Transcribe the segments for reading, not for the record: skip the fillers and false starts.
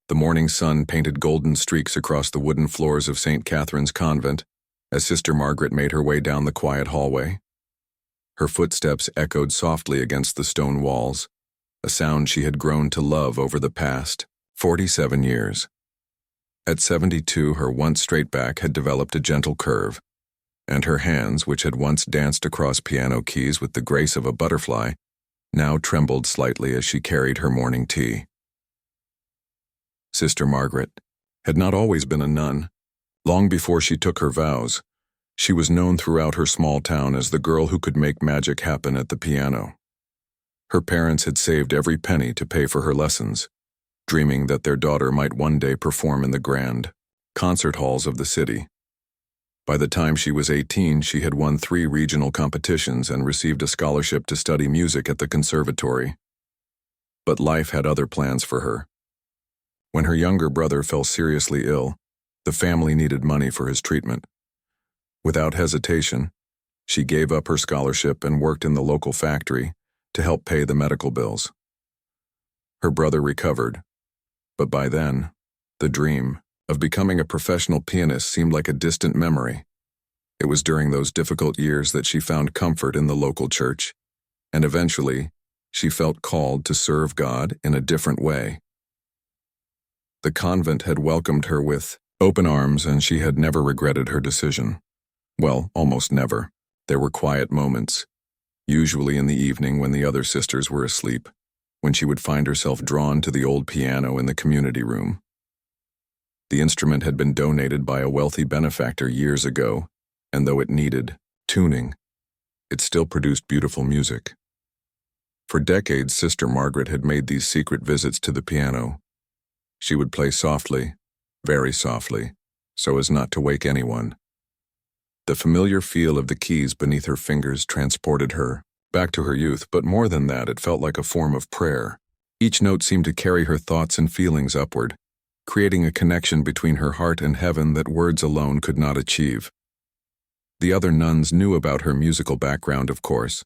The morning sun painted golden streaks across the wooden floors of St. Catherine's Convent as Sister Margaret made her way down the quiet hallway. Her footsteps echoed softly against the stone walls, a sound she had grown to love over the past 47 years. At 72, her once straight back had developed a gentle curve, and her hands, which had once danced across piano keys with the grace of a butterfly, now trembled slightly as she carried her morning tea. Sister Margaret had not always been a nun. Long before she took her vows, she was known throughout her small town as the girl who could make magic happen at the piano. Her parents had saved every penny to pay for her lessons, dreaming that their daughter might one day perform in the grand concert halls of the city. By the time she was 18, she had won 3 regional competitions and received a scholarship to study music at the conservatory. But life had other plans for her. When her younger brother fell seriously ill, the family needed money for his treatment. Without hesitation, she gave up her scholarship and worked in the local factory to help pay the medical bills. Her brother recovered, but by then, the dream of becoming a professional pianist seemed like a distant memory. It was during those difficult years that she found comfort in the local church, and eventually, she felt called to serve God in a different way. The convent had welcomed her with open arms, and she had never regretted her decision. Well, almost never. There were quiet moments, usually in the evening when the other sisters were asleep, when she would find herself drawn to the old piano in the community room. The instrument had been donated by a wealthy benefactor years ago, and though it needed tuning, it still produced beautiful music. For decades, Sister Margaret had made these secret visits to the piano. She would play softly, very softly, so as not to wake anyone. The familiar feel of the keys beneath her fingers transported her back to her youth, but more than that, it felt like a form of prayer. Each note seemed to carry her thoughts and feelings upward, creating a connection between her heart and heaven that words alone could not achieve. The other nuns knew about her musical background, of course.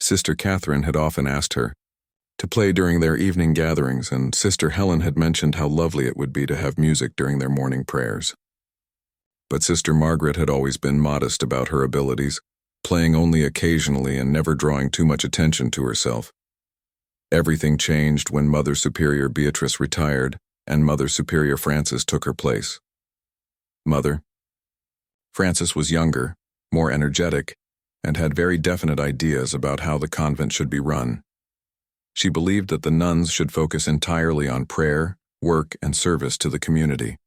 Sister Catherine had often asked her to play during their evening gatherings, and Sister Helen had mentioned how lovely it would be to have music during their morning prayers. But Sister Margaret had always been modest about her abilities, playing only occasionally and never drawing too much attention to herself. Everything changed when Mother Superior Beatrice retired and Mother Superior Frances took her place. Mother Frances was younger, more energetic, and had very definite ideas about how the convent should be run. She believed that the nuns should focus entirely on prayer, work, and service to the community.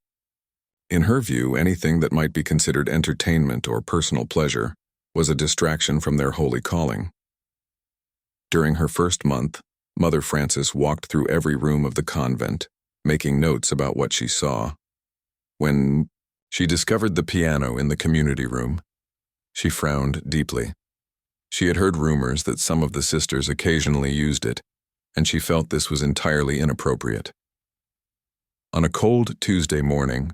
In her view, anything that might be considered entertainment or personal pleasure was a distraction from their holy calling. During her first month, Mother Frances walked through every room of the convent, making notes about what she saw. When she discovered the piano in the community room, she frowned deeply. She had heard rumors that some of the sisters occasionally used it, and she felt this was entirely inappropriate. On a cold Tuesday morning,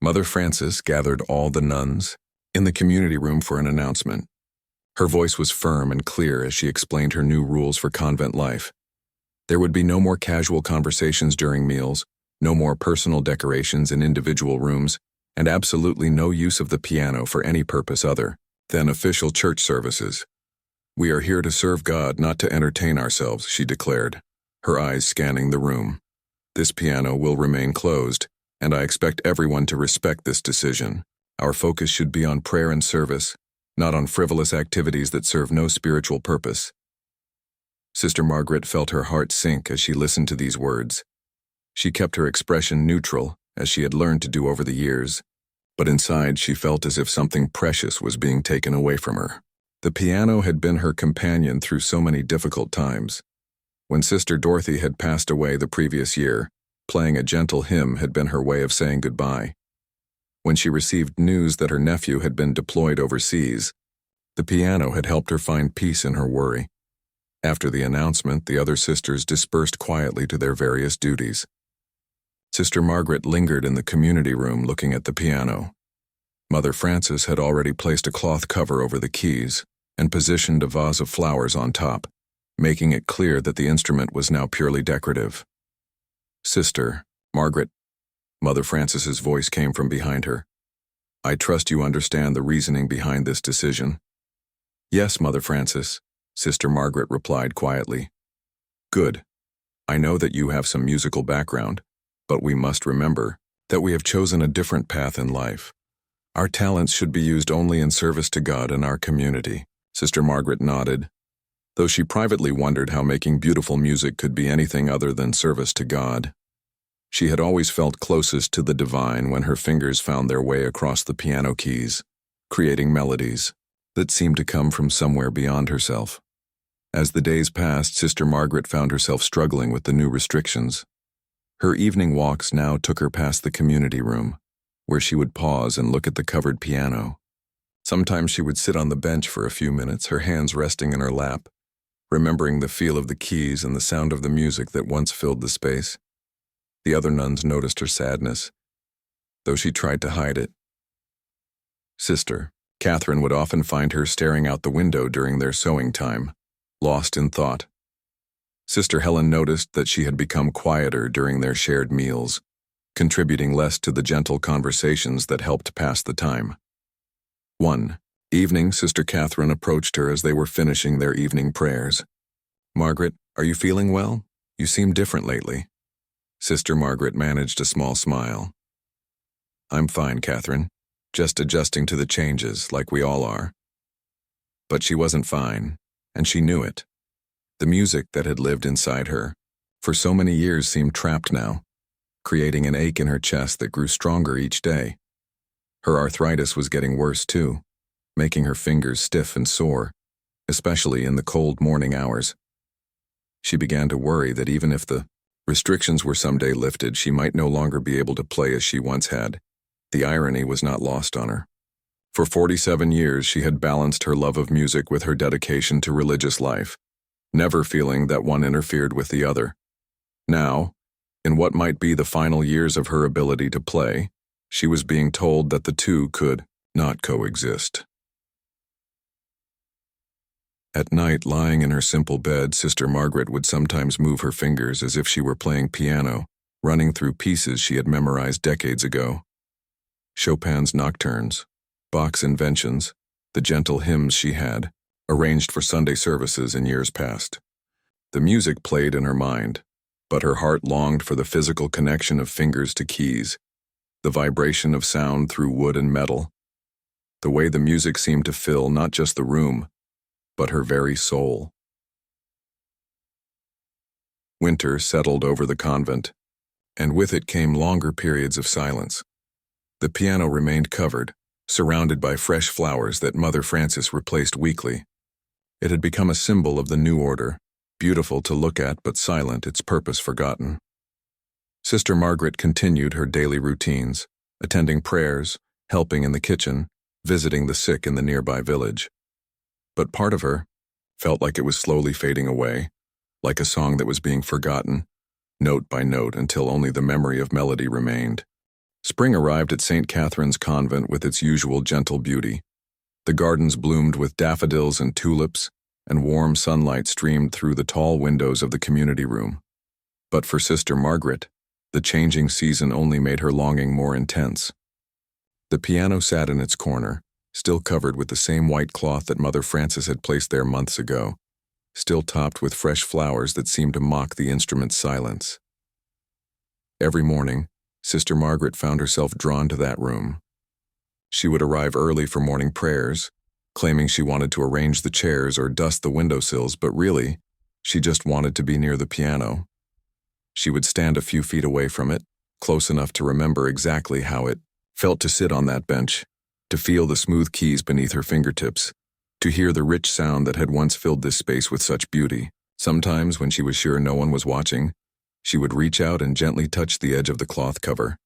Mother Frances gathered all the nuns in the community room for an announcement. Her voice was firm and clear as she explained her new rules for convent life. There would be no more casual conversations during meals, no more personal decorations in individual rooms, and absolutely no use of the piano for any purpose other than official church services. "We are here to serve God, not to entertain ourselves," she declared, her eyes scanning the room. "This piano will remain closed, and I expect everyone to respect this decision. Our focus should be on prayer and service, not on frivolous activities that serve no spiritual purpose." Sister Margaret felt her heart sink as she listened to these words. She kept her expression neutral, as she had learned to do over the years, but inside she felt as if something precious was being taken away from her. The piano had been her companion through so many difficult times. When Sister Dorothy had passed away the previous year, playing a gentle hymn had been her way of saying goodbye. When she received news that her nephew had been deployed overseas, the piano had helped her find peace in her worry. After the announcement, the other sisters dispersed quietly to their various duties. Sister Margaret lingered in the community room looking at the piano. Mother Frances had already placed a cloth cover over the keys and positioned a vase of flowers on top, making it clear that the instrument was now purely decorative. "Sister," Margaret, Mother Frances's voice came from behind her. I trust you understand the reasoning behind this decision. Yes, Mother Frances, Sister Margaret replied quietly. Good. I know that you have some musical background, but we must remember that we have chosen a different path in life. Our talents should be used only in service to God and our community. Sister Margaret nodded, though she privately wondered how making beautiful music could be anything other than service to God. She had always felt closest to the divine when her fingers found their way across the piano keys, creating melodies that seemed to come from somewhere beyond herself. As the days passed, Sister Margaret found herself struggling with the new restrictions. Her evening walks now took her past the community room, where she would pause and look at the covered piano. Sometimes she would sit on the bench for a few minutes, her hands resting in her lap, remembering the feel of the keys and the sound of the music that once filled the space. The other nuns noticed her sadness, though she tried to hide it. Sister Catherine would often find her staring out the window during their sewing time, lost in thought. Sister Helen noticed that she had become quieter during their shared meals, contributing less to the gentle conversations that helped pass the time. One evening, Sister Catherine approached her as they were finishing their evening prayers. Margaret, are you feeling well? You seem different lately. Sister Margaret managed a small smile. I'm fine, Catherine. Just adjusting to the changes, like we all are. But she wasn't fine, and she knew it. The music that had lived inside her for so many years seemed trapped now, creating an ache in her chest that grew stronger each day. Her arthritis was getting worse too, making her fingers stiff and sore, especially in the cold morning hours. She began to worry that even if the restrictions were someday lifted, she might no longer be able to play as she once had. The irony was not lost on her. For 47 years, she had balanced her love of music with her dedication to religious life, never feeling that one interfered with the other. Now, in what might be the final years of her ability to play, she was being told that the two could not coexist. At night, lying in her simple bed, Sister Margaret would sometimes move her fingers as if she were playing piano, running through pieces she had memorized decades ago. Chopin's nocturnes, Bach's inventions, the gentle hymns she had arranged for Sunday services in years past. The music played in her mind, but her heart longed for the physical connection of fingers to keys, the vibration of sound through wood and metal, the way the music seemed to fill not just the room, but her very soul. Winter settled over the convent, and with it came longer periods of silence. The piano remained covered, surrounded by fresh flowers that Mother Frances replaced weekly. It had become a symbol of the new order, beautiful to look at but silent, its purpose forgotten. Sister Margaret continued her daily routines, attending prayers, helping in the kitchen, visiting the sick in the nearby village. But part of her felt like it was slowly fading away, like a song that was being forgotten, note by note until only the memory of melody remained. Spring arrived at St. Catherine's Convent with its usual gentle beauty. The gardens bloomed with daffodils and tulips, and warm sunlight streamed through the tall windows of the community room. But for Sister Margaret, the changing season only made her longing more intense. The piano sat in its corner, still covered with the same white cloth that Mother Frances had placed there months ago, still topped with fresh flowers that seemed to mock the instrument's silence. Every morning, Sister Margaret found herself drawn to that room. She would arrive early for morning prayers, claiming she wanted to arrange the chairs or dust the windowsills, but really, she just wanted to be near the piano. She would stand a few feet away from it, close enough to remember exactly how it felt to sit on that bench, to feel the smooth keys beneath her fingertips, to hear the rich sound that had once filled this space with such beauty. Sometimes, when she was sure no one was watching, she would reach out and gently touch the edge of the cloth cover.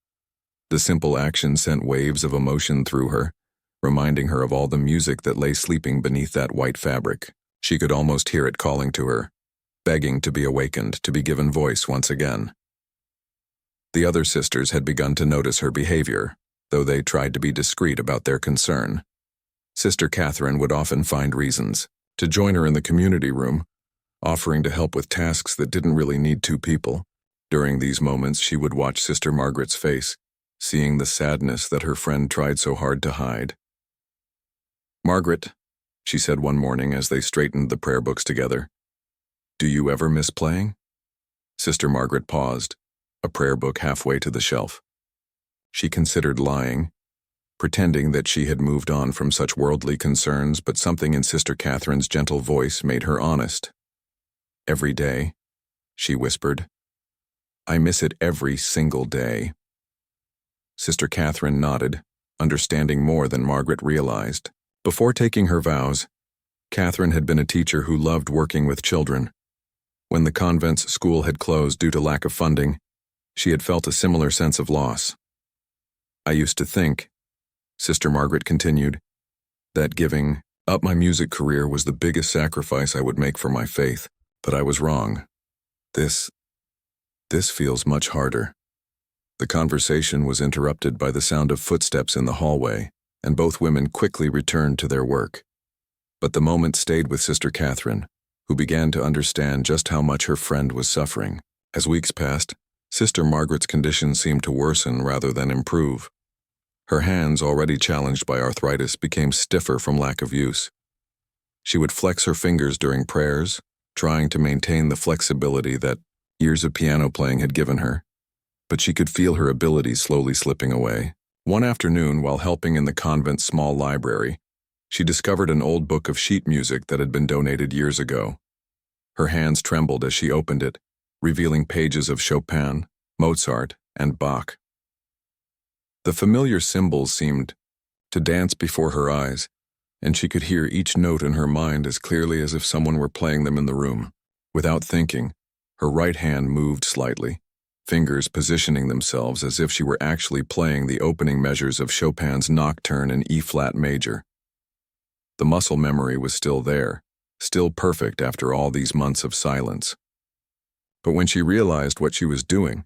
The simple action sent waves of emotion through her, reminding her of all the music that lay sleeping beneath that white fabric. She could almost hear it calling to her, begging to be awakened, to be given voice once again. The other sisters had begun to notice her behavior, though they tried to be discreet about their concern. Sister Catherine would often find reasons to join her in the community room, offering to help with tasks that didn't really need two people. During these moments, she would watch Sister Margaret's face, seeing the sadness that her friend tried so hard to hide. "Margaret," she said one morning as they straightened the prayer books together, "do you ever miss playing?" Sister Margaret paused, a prayer book halfway to the shelf. She considered lying, pretending that she had moved on from such worldly concerns, but something in Sister Catherine's gentle voice made her honest. "Every day," she whispered. "I miss it every single day." Sister Catherine nodded, understanding more than Margaret realized. Before taking her vows, Catherine had been a teacher who loved working with children. When the convent's school had closed due to lack of funding, she had felt a similar sense of loss. "I used to think," Sister Margaret continued, "that giving up my music career was the biggest sacrifice I would make for my faith, but I was wrong. This feels much harder." The conversation was interrupted by the sound of footsteps in the hallway, and both women quickly returned to their work. But the moment stayed with Sister Catherine, who began to understand just how much her friend was suffering. As weeks passed, Sister Margaret's condition seemed to worsen rather than improve. Her hands, already challenged by arthritis, became stiffer from lack of use. She would flex her fingers during prayers, trying to maintain the flexibility that years of piano playing had given her, but she could feel her abilities slowly slipping away. One afternoon, while helping in the convent's small library, she discovered an old book of sheet music that had been donated years ago. Her hands trembled as she opened it, revealing pages of Chopin, Mozart, and Bach. The familiar symbols seemed to dance before her eyes, and she could hear each note in her mind as clearly as if someone were playing them in the room. Without thinking, her right hand moved slightly, fingers positioning themselves as if she were actually playing the opening measures of Chopin's Nocturne in E-flat major. The muscle memory was still there, still perfect after all these months of silence. But when she realized what she was doing,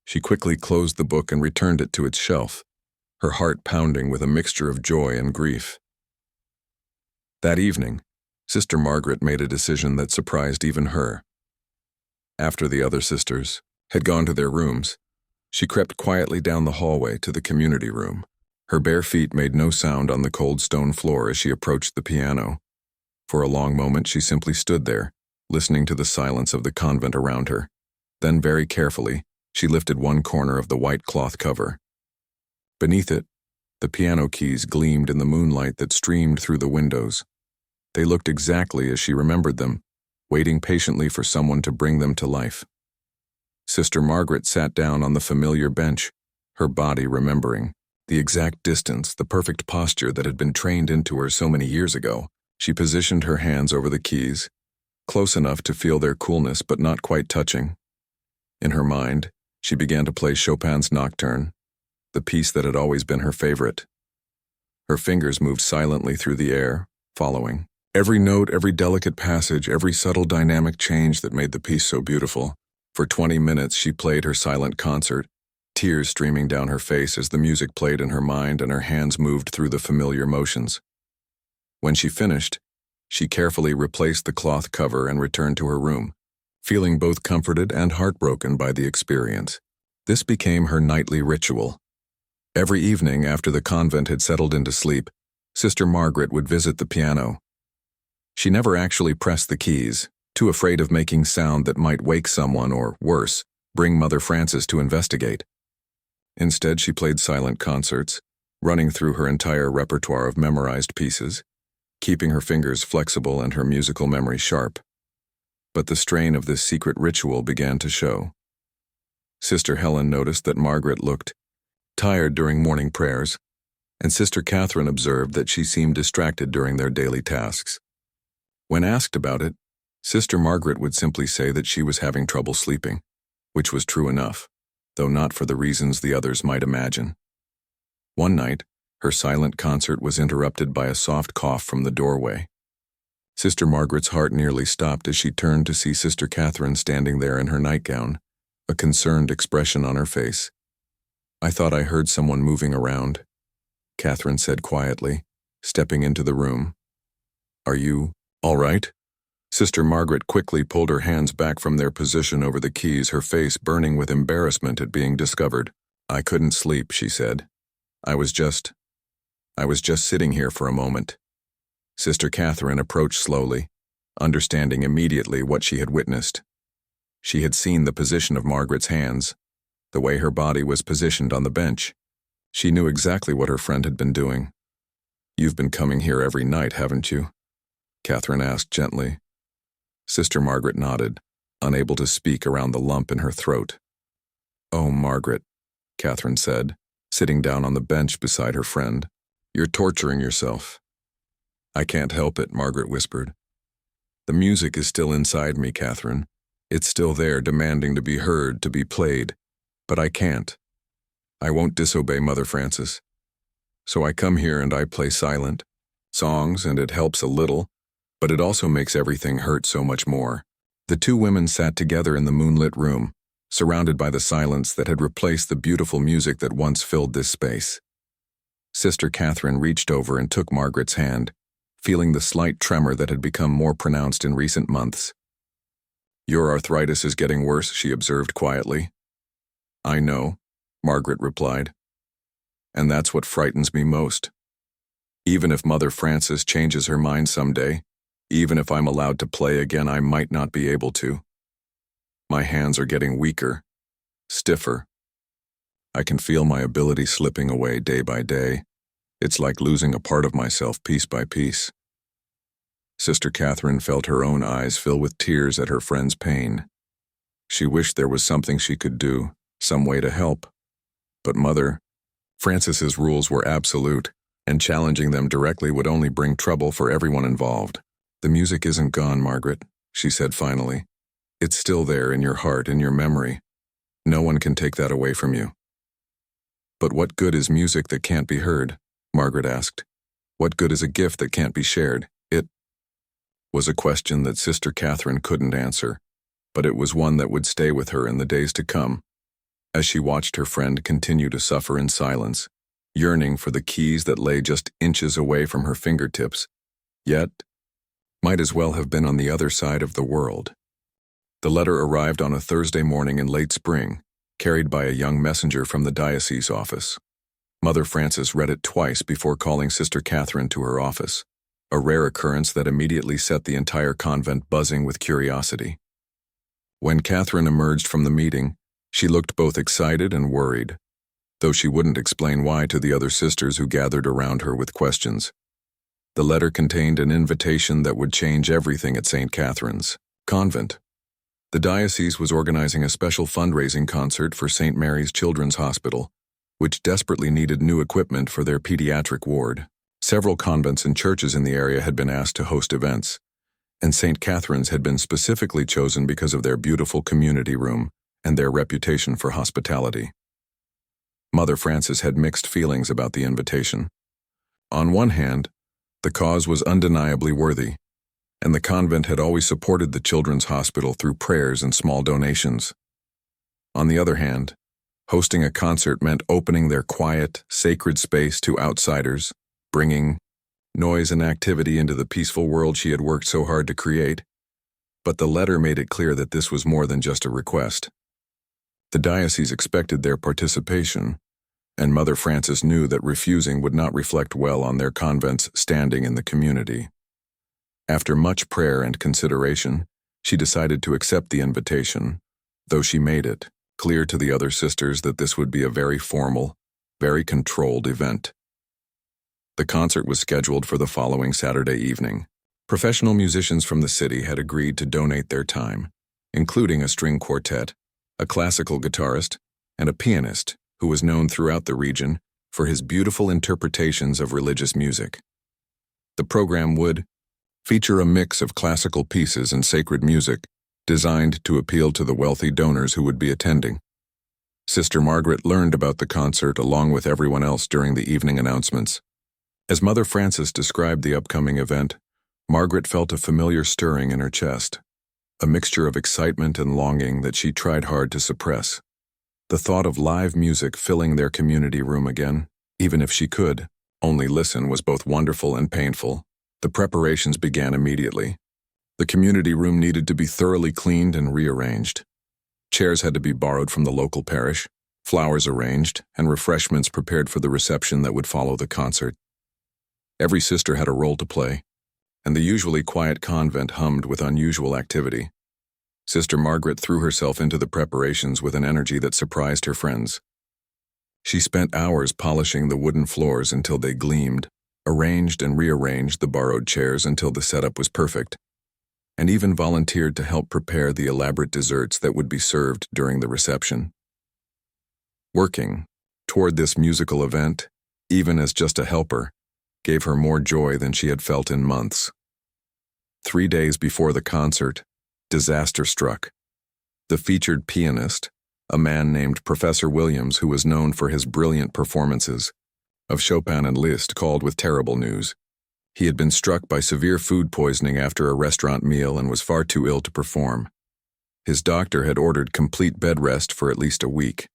she quickly closed the book and returned it to its shelf, her heart pounding with a mixture of joy and grief. That evening, Sister Margaret made a decision that surprised even her. After the other sisters had gone to their rooms, she crept quietly down the hallway to the community room. Her bare feet made no sound on the cold stone floor as she approached the piano. For a long moment she simply stood there, listening to the silence of the convent around her. Then very carefully, she lifted one corner of the white cloth cover. Beneath it, the piano keys gleamed in the moonlight that streamed through the windows. They looked exactly as she remembered them, waiting patiently for someone to bring them to life. Sister Margaret sat down on the familiar bench, her body remembering the exact distance, the perfect posture that had been trained into her so many years ago. She positioned her hands over the keys, close enough to feel their coolness but not quite touching. In her mind, she began to play Chopin's Nocturne, the piece that had always been her favorite. Her fingers moved silently through the air, following every note, every delicate passage, every subtle dynamic change that made the piece so beautiful. For 20 minutes she played her silent concert, tears streaming down her face as the music played in her mind and her hands moved through the familiar motions. When she finished, she carefully replaced the cloth cover and returned to her room, feeling both comforted and heartbroken by the experience. This became her nightly ritual. Every evening after the convent had settled into sleep, Sister Margaret would visit the piano. She never actually pressed the keys, too afraid of making sound that might wake someone or, worse, bring Mother Frances to investigate. Instead, she played silent concerts, running through her entire repertoire of memorized pieces, keeping her fingers flexible and her musical memory sharp. But the strain of this secret ritual began to show. Sister Helen noticed that Margaret looked tired during morning prayers, and Sister Catherine observed that she seemed distracted during their daily tasks. When asked about it, Sister Margaret would simply say that she was having trouble sleeping, which was true enough, though not for the reasons the others might imagine. One night, her silent concert was interrupted by a soft cough from the doorway. Sister Margaret's heart nearly stopped as she turned to see Sister Catherine standing there in her nightgown, a concerned expression on her face. "I thought I heard someone moving around," Catherine said quietly, stepping into the room. "Are you all right?" Sister Margaret quickly pulled her hands back from their position over the keys, her face burning with embarrassment at being discovered. "I couldn't sleep," she said. I was just sitting here for a moment." Sister Catherine approached slowly, understanding immediately what she had witnessed. She had seen the position of Margaret's hands, the way her body was positioned on the bench. She knew exactly what her friend had been doing. "You've been coming here every night, haven't you?" Catherine asked gently. Sister Margaret nodded, unable to speak around the lump in her throat. "Oh, Margaret," Catherine said, sitting down on the bench beside her friend. "You're torturing yourself." "I can't help it," Margaret whispered. "The music is still inside me, Catherine. It's still there, demanding to be heard, to be played. But I can't. I won't disobey Mother Francis. So I come here and I play silent songs, and it helps a little, but it also makes everything hurt so much more." The two women sat together in the moonlit room, surrounded by the silence that had replaced the beautiful music that once filled this space. Sister Catherine reached over and took Margaret's hand, feeling the slight tremor that had become more pronounced in recent months. "Your arthritis is getting worse," she observed quietly. "I know," Margaret replied. "And that's what frightens me most. Even if Mother Francis changes her mind someday, even if I'm allowed to play again, I might not be able to. My hands are getting weaker, stiffer. I can feel my ability slipping away day by day. It's like losing a part of myself piece by piece." Sister Catherine felt her own eyes fill with tears at her friend's pain. She wished there was something she could do, some way to help. But Mother Francis's rules were absolute, and challenging them directly would only bring trouble for everyone involved. "The music isn't gone, Margaret," she said finally. "It's still there in your heart, in your memory. No one can take that away from you." "But what good is music that can't be heard?" Margaret asked. "What good is a gift that can't be shared?" It was a question that Sister Catherine couldn't answer, but it was one that would stay with her in the days to come. As she watched her friend continue to suffer in silence, yearning for the keys that lay just inches away from her fingertips, yet might as well have been on the other side of the world. The letter arrived on a Thursday morning in late spring, carried by a young messenger from the diocese office. Mother Francis read it twice before calling Sister Catherine to her office, a rare occurrence that immediately set the entire convent buzzing with curiosity. When Catherine emerged from the meeting, she looked both excited and worried, though she wouldn't explain why to the other sisters who gathered around her with questions. The letter contained an invitation that would change everything at St. Catherine's Convent. The diocese was organizing a special fundraising concert for St. Mary's Children's Hospital, which desperately needed new equipment for their pediatric ward. Several convents and churches in the area had been asked to host events, and St. Catherine's had been specifically chosen because of their beautiful community room and their reputation for hospitality. Mother Francis had mixed feelings about the invitation. On one hand, the cause was undeniably worthy, and the convent had always supported the children's hospital through prayers and small donations. On the other hand, hosting a concert meant opening their quiet, sacred space to outsiders, bringing noise and activity into the peaceful world she had worked so hard to create. But the letter made it clear that this was more than just a request. The diocese expected their participation, and Mother Francis knew that refusing would not reflect well on their convent's standing in the community. After much prayer and consideration, she decided to accept the invitation, though she made it clear to the other sisters that this would be a very formal, very controlled event. The concert was scheduled for the following Saturday evening. Professional musicians from the city had agreed to donate their time, including a string quartet, a classical guitarist, and a pianist who was known throughout the region for his beautiful interpretations of religious music. The program would feature a mix of classical pieces and sacred music designed to appeal to the wealthy donors who would be attending. Sister Margaret learned about the concert along with everyone else during the evening announcements. As Mother Francis described the upcoming event, Margaret felt a familiar stirring in her chest, a mixture of excitement and longing that she tried hard to suppress. The thought of live music filling their community room again, even if she could only listen, was both wonderful and painful. The preparations began immediately. The community room needed to be thoroughly cleaned and rearranged. Chairs had to be borrowed from the local parish, flowers arranged, and refreshments prepared for the reception that would follow the concert. Every sister had a role to play, and the usually quiet convent hummed with unusual activity. Sister Margaret threw herself into the preparations with an energy that surprised her friends. She spent hours polishing the wooden floors until they gleamed, arranged and rearranged the borrowed chairs until the setup was perfect, and even volunteered to help prepare the elaborate desserts that would be served during the reception. Working toward this musical event, even as just a helper, gave her more joy than she had felt in months. 3 days before the concert, disaster struck. The featured pianist, a man named Professor Williams, who was known for his brilliant performances of Chopin and Liszt, called with terrible news. He had been struck by severe food poisoning after a restaurant meal and was far too ill to perform. His doctor had ordered complete bed rest for at least a week.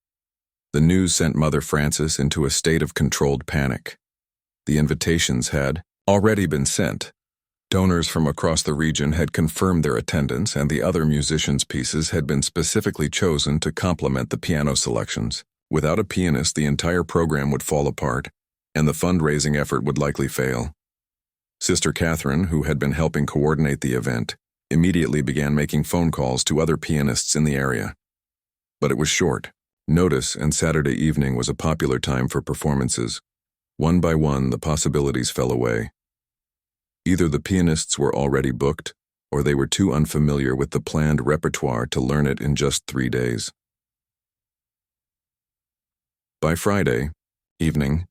The news sent Mother Frances into a state of controlled panic. The invitations had already been sent. Donors from across the region had confirmed their attendance, and the other musicians' pieces had been specifically chosen to complement the piano selections. Without a pianist, the entire program would fall apart, and the fundraising effort would likely fail. Sister Catherine, who had been helping coordinate the event, immediately began making phone calls to other pianists in the area. But it was short. Notice and Saturday evening was a popular time for performances. One by one, the possibilities fell away. Either the pianists were already booked, or they were too unfamiliar with the planned repertoire to learn it in just 3 days. By Friday evening,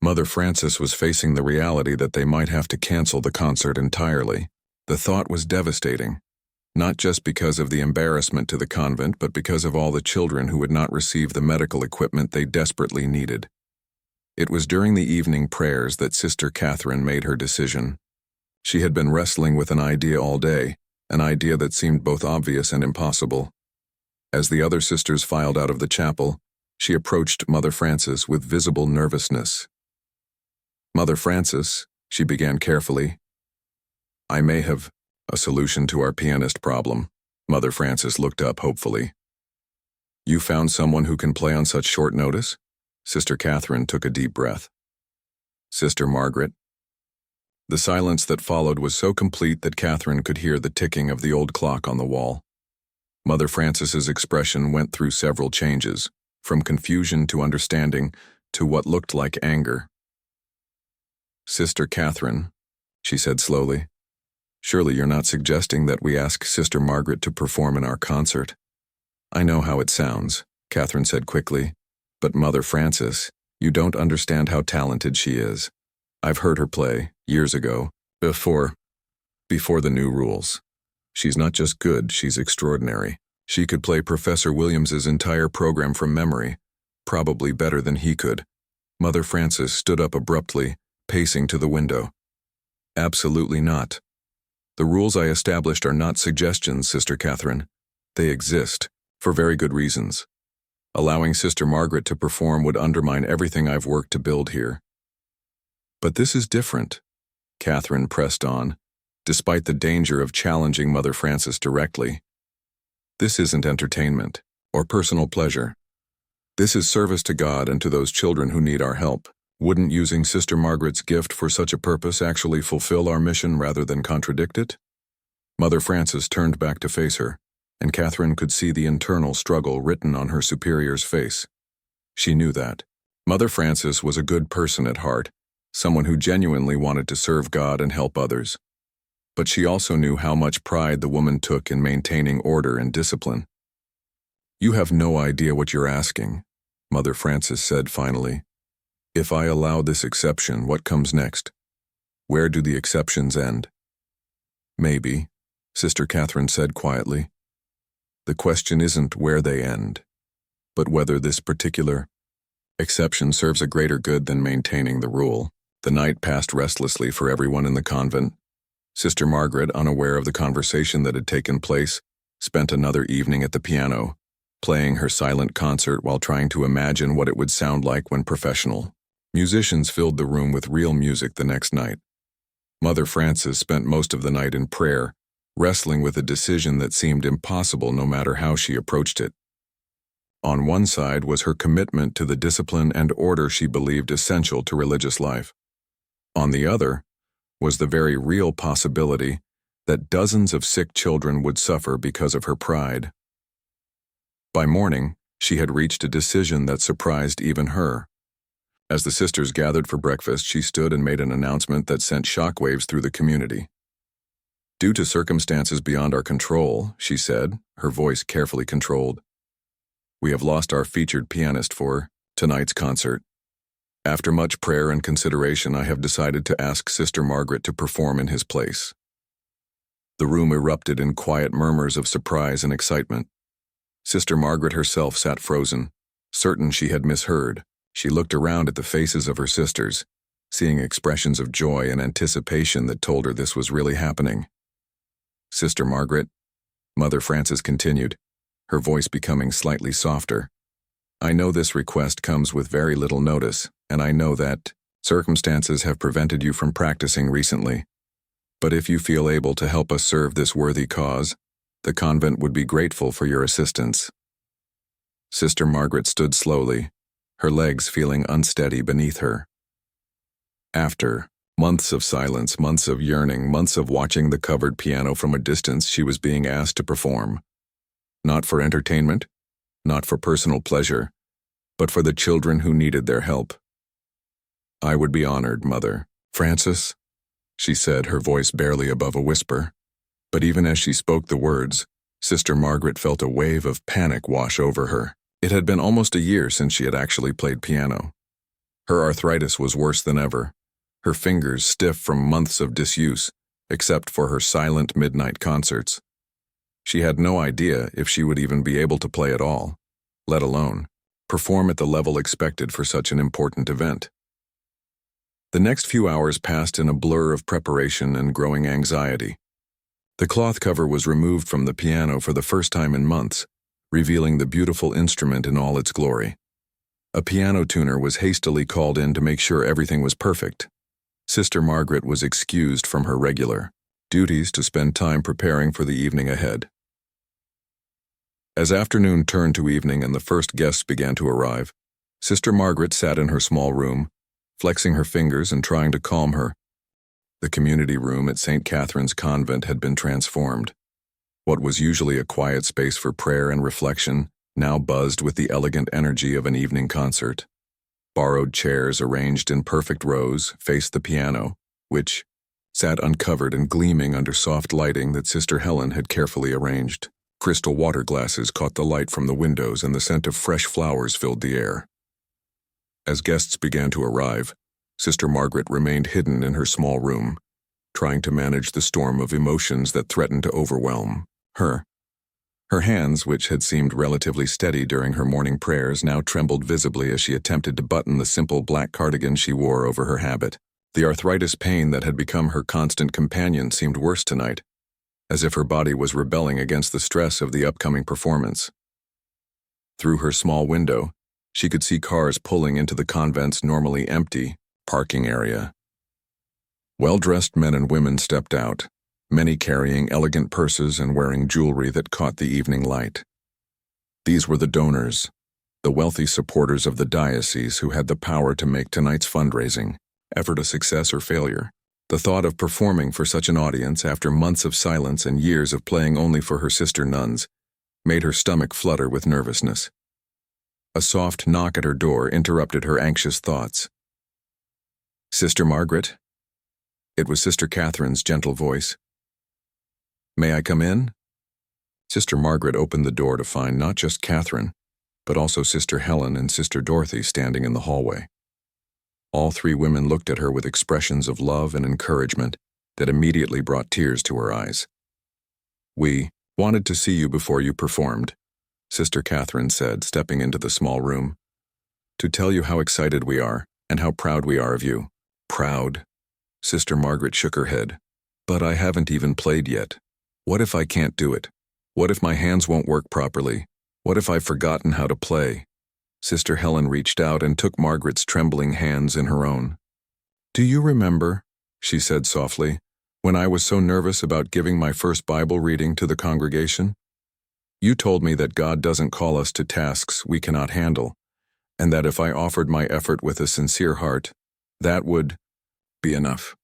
Mother Frances was facing the reality that they might have to cancel the concert entirely. The thought was devastating, not just because of the embarrassment to the convent, but because of all the children who would not receive the medical equipment they desperately needed. It was during the evening prayers that Sister Catherine made her decision. She had been wrestling with an idea all day, an idea that seemed both obvious and impossible. As the other sisters filed out of the chapel, she approached Mother Frances with visible nervousness. "Mother Frances," she began carefully, "I may have a solution to our pianist problem." Mother Frances looked up hopefully. "You found someone who can play on such short notice?" Sister Catherine took a deep breath. "Sister Margaret." The silence that followed was so complete that Catherine could hear the ticking of the old clock on the wall. Mother Frances's expression went through several changes, from confusion to understanding to what looked like anger. "Sister Catherine," she said slowly, "surely you're not suggesting that we ask Sister Margaret to perform in our concert?" "I know how it sounds," Catherine said quickly, "but Mother Frances, you don't understand how talented she is. I've heard her play, years ago, before the new rules. She's not just good, she's extraordinary. She could play Professor Williams's entire program from memory, probably better than he could." Mother Frances stood up abruptly, pacing to the window. "Absolutely not. The rules I established are not suggestions, Sister Catherine. They exist, for very good reasons. Allowing Sister Margaret to perform would undermine everything I've worked to build here." "But this is different," Catherine pressed on, despite the danger of challenging Mother Frances directly. "This isn't entertainment or personal pleasure. This is service to God and to those children who need our help. Wouldn't using Sister Margaret's gift for such a purpose actually fulfill our mission rather than contradict it?" Mother Frances turned back to face her, and Catherine could see the internal struggle written on her superior's face. She knew that. Mother Frances was a good person at heart, someone who genuinely wanted to serve God and help others. But she also knew how much pride the woman took in maintaining order and discipline. "You have no idea what you're asking," Mother Frances said finally. "If I allow this exception, what comes next? Where do the exceptions end?" "Maybe," Sister Catherine said quietly. "The question isn't where they end, but whether this particular exception serves a greater good than maintaining the rule." The night passed restlessly for everyone in the convent. Sister Margaret, unaware of the conversation that had taken place, spent another evening at the piano, playing her silent concert while trying to imagine what it would sound like when professional musicians filled the room with real music the next night. Mother Frances spent most of the night in prayer, wrestling with a decision that seemed impossible no matter how she approached it. On one side was her commitment to the discipline and order she believed essential to religious life. On the other was the very real possibility that dozens of sick children would suffer because of her pride. By morning, she had reached a decision that surprised even her. As the sisters gathered for breakfast, she stood and made an announcement that sent shockwaves through the community. "Due to circumstances beyond our control," she said, her voice carefully controlled, "we have lost our featured pianist for tonight's concert. After much prayer and consideration, I have decided to ask Sister Margaret to perform in his place." The room erupted in quiet murmurs of surprise and excitement. Sister Margaret herself sat frozen, certain she had misheard. She looked around at the faces of her sisters, seeing expressions of joy and anticipation that told her this was really happening. "Sister Margaret," Mother Frances continued, her voice becoming slightly softer, "I know this request comes with very little notice, and I know that circumstances have prevented you from practicing recently. But if you feel able to help us serve this worthy cause, the convent would be grateful for your assistance." Sister Margaret stood slowly, her legs feeling unsteady beneath her. After months of silence, months of yearning, months of watching the covered piano from a distance, she was being asked to perform. Not for entertainment, not for personal pleasure, but for the children who needed their help. "I would be honored, Mother Frances," she said, her voice barely above a whisper. But even as she spoke the words, Sister Margaret felt a wave of panic wash over her. It had been almost a year since she had actually played piano. Her arthritis was worse than ever, her fingers stiff from months of disuse, except for her silent midnight concerts. She had no idea if she would even be able to play at all, let alone perform at the level expected for such an important event. The next few hours passed in a blur of preparation and growing anxiety. The cloth cover was removed from the piano for the first time in months, revealing the beautiful instrument in all its glory. A piano tuner was hastily called in to make sure everything was perfect. Sister Margaret was excused from her regular duties to spend time preparing for the evening ahead. As afternoon turned to evening and the first guests began to arrive, Sister Margaret sat in her small room, flexing her fingers and trying to calm her. The community room at St. Catherine's Convent had been transformed. What was usually a quiet space for prayer and reflection now buzzed with the elegant energy of an evening concert. Borrowed chairs arranged in perfect rows faced the piano, which sat uncovered and gleaming under soft lighting that Sister Helen had carefully arranged. Crystal water glasses caught the light from the windows and the scent of fresh flowers filled the air. As guests began to arrive, Sister Margaret remained hidden in her small room, trying to manage the storm of emotions that threatened to overwhelm her. Her hands, which had seemed relatively steady during her morning prayers, now trembled visibly as she attempted to button the simple black cardigan she wore over her habit. The arthritis pain that had become her constant companion seemed worse tonight, as if her body was rebelling against the stress of the upcoming performance. Through her small window, she could see cars pulling into the convent's normally empty parking area. Well-dressed men and women stepped out, many carrying elegant purses and wearing jewelry that caught the evening light. These were the donors, the wealthy supporters of the diocese who had the power to make tonight's fundraising effort a success or failure. The thought of performing for such an audience after months of silence and years of playing only for her sister nuns made her stomach flutter with nervousness. A soft knock at her door interrupted her anxious thoughts. "Sister Margaret?" It was Sister Catherine's gentle voice. "May I come in?" Sister Margaret opened the door to find not just Catherine, but also Sister Helen and Sister Dorothy standing in the hallway. All three women looked at her with expressions of love and encouragement that immediately brought tears to her eyes. "We wanted to see you before you performed," Sister Catherine said, stepping into the small room, "to tell you how excited we are and how proud we are of you." "Proud?" Sister Margaret shook her head. "But I haven't even played yet. What if I can't do it? What if my hands won't work properly? What if I've forgotten how to play?" Sister Helen reached out and took Margaret's trembling hands in her own. "Do you remember," she said softly, When I was so nervous about giving my first Bible reading to the congregation, you told me that God doesn't call us to tasks we cannot handle, and that if I offered my effort with a sincere heart, that would be enough.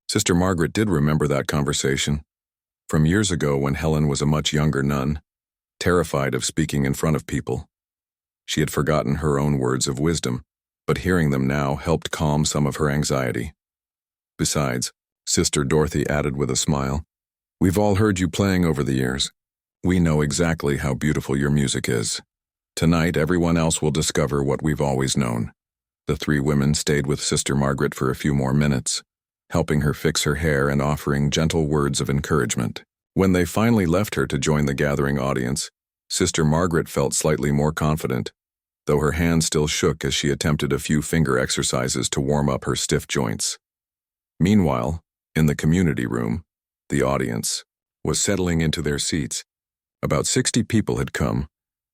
Sister Margaret did remember that conversation from years ago when Helen was a much younger nun, terrified of speaking in front of people. She had forgotten her own words of wisdom, but hearing them now helped calm some of her anxiety. Besides, Sister Dorothy added with a smile, "We've all heard you playing over the years. We know exactly how beautiful your music is. Tonight, everyone else will discover what we've always known." The three women stayed with Sister Margaret for a few more minutes, helping her fix her hair and offering gentle words of encouragement. When they finally left her to join the gathering audience, Sister Margaret felt slightly more confident, though her hands still shook as she attempted a few finger exercises to warm up her stiff joints. Meanwhile, in the community room, the audience was settling into their seats. About 60 people had come,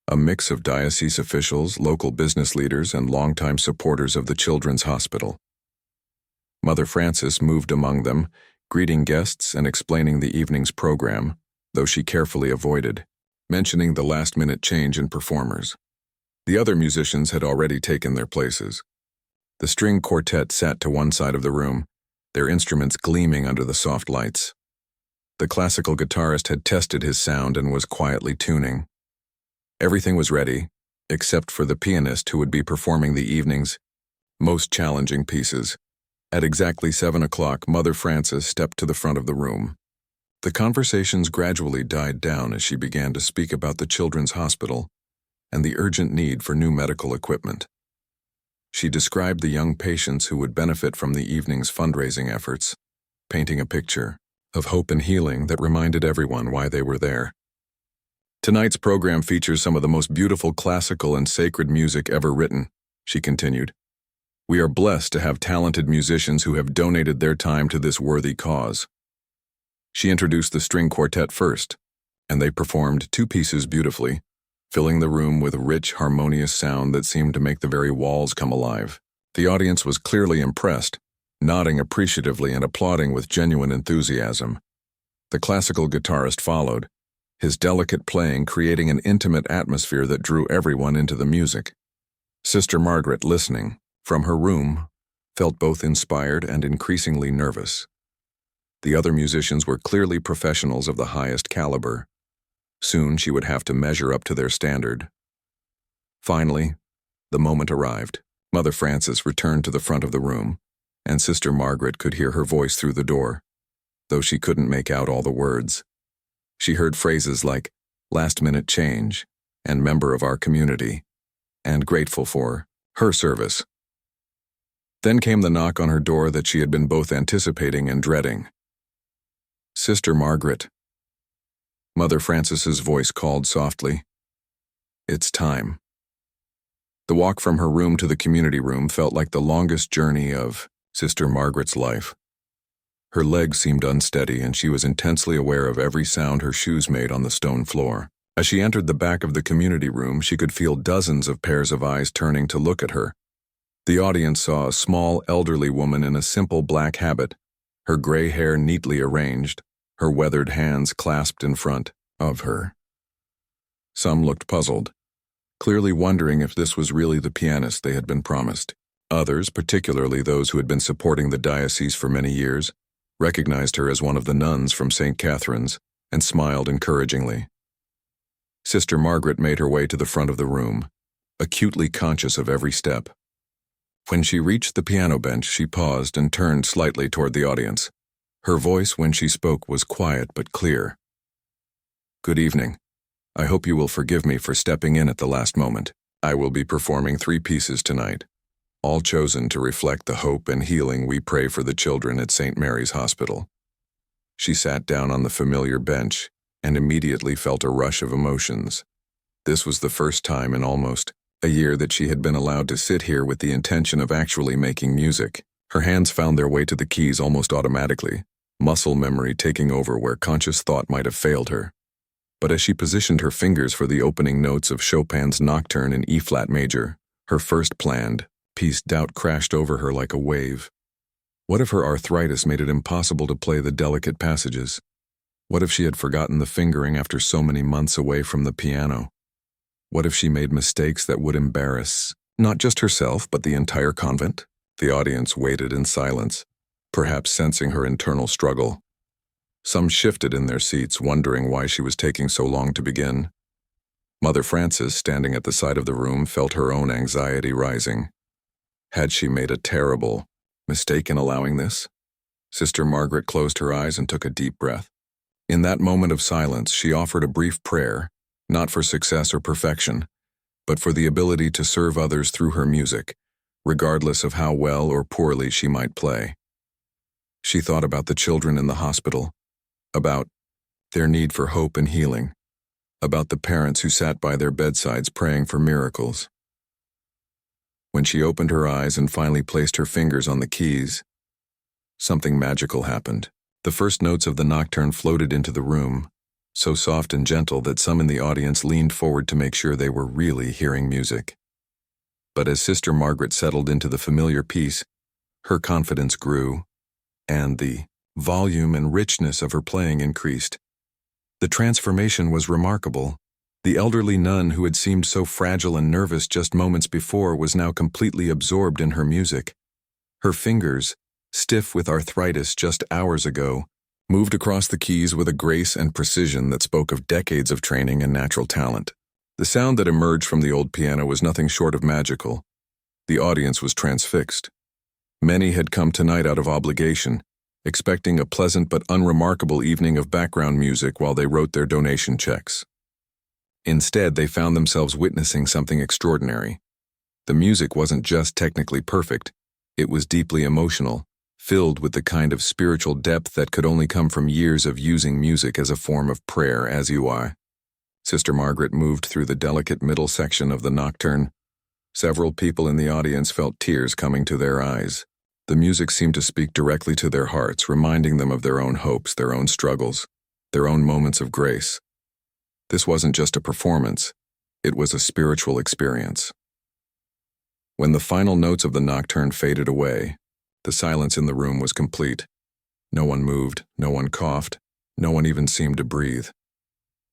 a mix of diocese officials, local business leaders, and longtime supporters of the Children's Hospital. Mother Frances moved among them, greeting guests and explaining the evening's program, though she carefully avoided mentioning the last-minute change in performers. The other musicians had already taken their places. The string quartet sat to one side of the room, their instruments gleaming under the soft lights. The classical guitarist had tested his sound and was quietly tuning. Everything was ready, except for the pianist who would be performing the evening's most challenging pieces. At exactly 7 o'clock, Mother Frances stepped to the front of the room. The conversations gradually died down as she began to speak about the Children's Hospital and the urgent need for new medical equipment. She described the young patients who would benefit from the evening's fundraising efforts, painting a picture of hope and healing that reminded everyone why they were there. "Tonight's program features some of the most beautiful classical and sacred music ever written," she continued. "We are blessed to have talented musicians who have donated their time to this worthy cause." She introduced the string quartet first, and they performed 2 pieces beautifully, filling the room with a rich, harmonious sound that seemed to make the very walls come alive. The audience was clearly impressed, nodding appreciatively and applauding with genuine enthusiasm. The classical guitarist followed, his delicate playing creating an intimate atmosphere that drew everyone into the music. Sister Margaret, listening from her room, felt both inspired and increasingly nervous. The other musicians were clearly professionals of the highest caliber. Soon she would have to measure up to their standard. Finally, the moment arrived. Mother Frances returned to the front of the room, and Sister Margaret could hear her voice through the door, though she couldn't make out all the words. She heard phrases like last-minute change and member of our community, and grateful for her service. Then came the knock on her door that she had been both anticipating and dreading. "Sister Margaret." Mother Frances's voice called softly. "It's time." The walk from her room to the community room felt like the longest journey of Sister Margaret's life. Her legs seemed unsteady, and she was intensely aware of every sound her shoes made on the stone floor. As she entered the back of the community room, she could feel dozens of pairs of eyes turning to look at her. The audience saw a small, elderly woman in a simple black habit, her gray hair neatly arranged, her weathered hands clasped in front of her. Some looked puzzled, clearly wondering if this was really the pianist they had been promised. Others, particularly those who had been supporting the diocese for many years, recognized her as one of the nuns from St. Catherine's and smiled encouragingly. Sister Margaret made her way to the front of the room, acutely conscious of every step. When she reached the piano bench, she paused and turned slightly toward the audience. Her voice when she spoke was quiet but clear. "Good evening. I hope you will forgive me for stepping in at the last moment. I will be performing 3 pieces tonight, all chosen to reflect the hope and healing we pray for the children at St. Mary's Hospital." She sat down on the familiar bench and immediately felt a rush of emotions. This was the first time in almost a year that she had been allowed to sit here with the intention of actually making music. Her hands found their way to the keys almost automatically, muscle memory taking over where conscious thought might have failed her. But as she positioned her fingers for the opening notes of Chopin's Nocturne in E-flat major, her first planned piece, doubt crashed over her like a wave. What if her arthritis made it impossible to play the delicate passages? What if she had forgotten the fingering after so many months away from the piano? What if she made mistakes that would embarrass not just herself, but the entire convent? The audience waited in silence, perhaps sensing her internal struggle. Some shifted in their seats, wondering why she was taking so long to begin. Mother Frances, standing at the side of the room, felt her own anxiety rising. Had she made a terrible mistake in allowing this? Sister Margaret closed her eyes and took a deep breath. In that moment of silence, she offered a brief prayer, not for success or perfection, but for the ability to serve others through her music, regardless of how well or poorly she might play. She thought about the children in the hospital, about their need for hope and healing, about the parents who sat by their bedsides praying for miracles. When she opened her eyes and finally placed her fingers on the keys, something magical happened. The first notes of the nocturne floated into the room, so soft and gentle that some in the audience leaned forward to make sure they were really hearing music. But as Sister Margaret settled into the familiar piece, her confidence grew, and the volume and richness of her playing increased. The transformation was remarkable. The elderly nun who had seemed so fragile and nervous just moments before was now completely absorbed in her music. Her fingers, stiff with arthritis just hours ago, moved across the keys with a grace and precision that spoke of decades of training and natural talent. The sound that emerged from the old piano was nothing short of magical. The audience was transfixed. Many had come tonight out of obligation, expecting a pleasant but unremarkable evening of background music while they wrote their donation checks. Instead, they found themselves witnessing something extraordinary. The music wasn't just technically perfect, it was deeply emotional, filled with the kind of spiritual depth that could only come from years of using music as a form of prayer as you are. Sister Margaret moved through the delicate middle section of the nocturne. Several people in the audience felt tears coming to their eyes. The music seemed to speak directly to their hearts, reminding them of their own hopes, their own struggles, their own moments of grace. This wasn't just a performance, it was a spiritual experience. When the final notes of the nocturne faded away, the silence in the room was complete. No one moved, no one coughed, no one even seemed to breathe.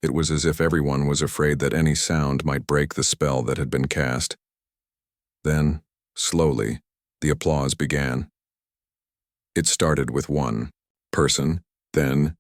It was as if everyone was afraid that any sound might break the spell that had been cast. Then, slowly, the applause began. It started with one person, then